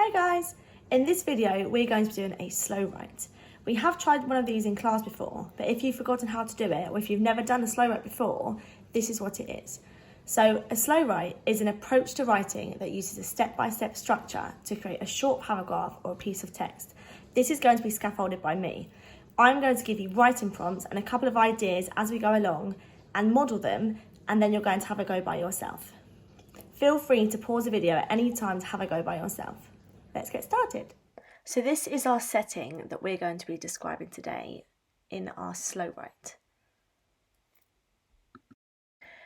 Hey guys! In this video we're going to be doing a slow write. We have tried one of these in class before, but if you've forgotten how to do it or if you've never done a slow write before, this is what it is. So a slow write is an approach to writing that uses a step-by-step structure to create a short paragraph or a piece of text. This is going to be scaffolded by me. I'm going to give you writing prompts and a couple of ideas as we go along and model them, and then you're going to have a go by yourself. Feel free to pause the video at any time to have a go by yourself. Let's get started. So this is our setting that we're going to be describing today in our slow write.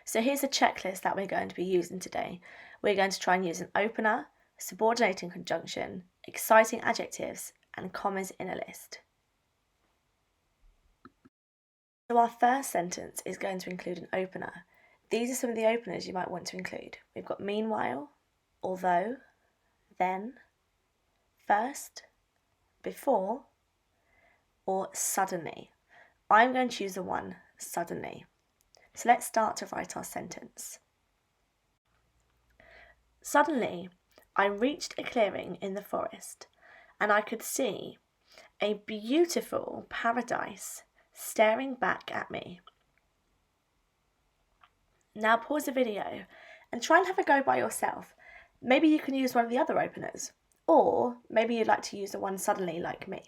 So here's a checklist that we're going to be using today. We're going to try and use an opener, subordinating conjunction, exciting adjectives, and commas in a list. So our first sentence is going to include an opener. These are some of the openers you might want to include. We've got meanwhile, although, then, first, before, or suddenly. I'm going to choose the one suddenly. So let's start to write our sentence. Suddenly, I reached a clearing in the forest and I could see a beautiful paradise staring back at me. Now pause the video and try and have a go by yourself. Maybe you can use one of the other openers, or maybe you'd like to use the one suddenly like me.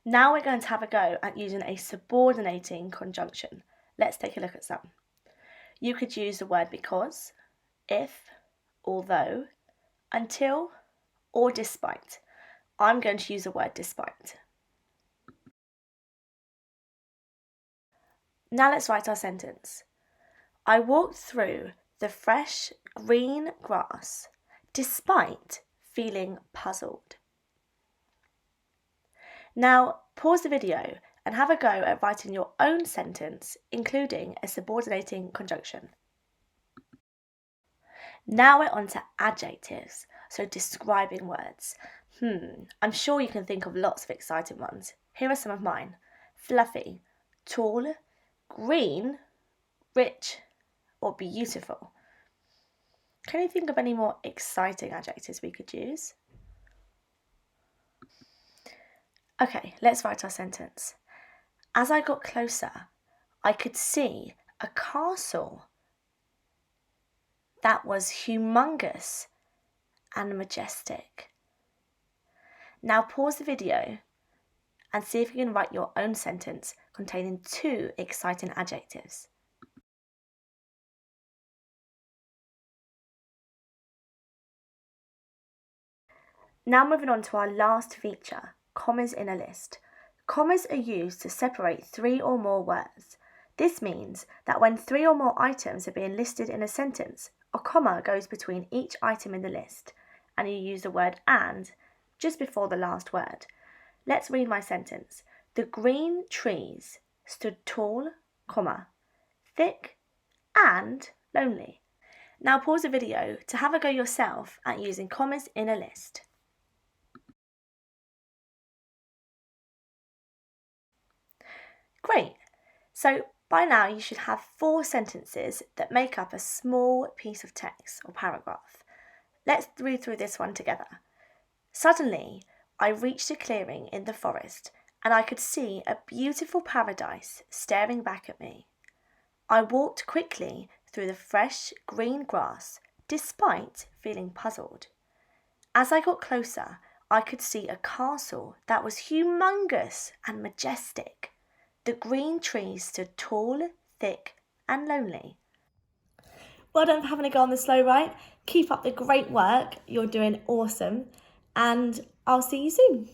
Now we're going to have a go at using a subordinating conjunction. Let's take a look at some. You could use the word because, if, although, until, or despite. I'm going to use the word despite. Now let's write our sentence. I walked through the fresh green grass despite feeling puzzled. Now pause the video and have a go at writing your own sentence, including a subordinating conjunction. Now we're on to adjectives, so describing words. I'm sure you can think of lots of exciting ones. Here are some of mine. Fluffy, tall, green, rich, or beautiful. Can you think of any more exciting adjectives we could use? Okay, let's write our sentence. As I got closer, I could see a castle that was humongous and majestic. Now pause the video and see if you can write your own sentence containing two exciting adjectives. Now moving on to our last feature, commas in a list. Commas are used to separate three or more words. This means that when three or more items are being listed in a sentence, a comma goes between each item in the list, and you use the word and just before the last word. Let's read my sentence. The green trees stood tall, comma, thick and lonely. Now pause the video to have a go yourself at using commas in a list. Great! So by now you should have 4 sentences that make up a small piece of text or paragraph. Let's read through this one together. Suddenly, I reached a clearing in the forest and I could see a beautiful paradise staring back at me. I walked quickly through the fresh green grass despite feeling puzzled. As I got closer, I could see a castle that was humongous and majestic. The green trees stood tall, thick and lonely. Well done for having a go on the slow write. Keep up the great work. You're doing awesome. And I'll see you soon.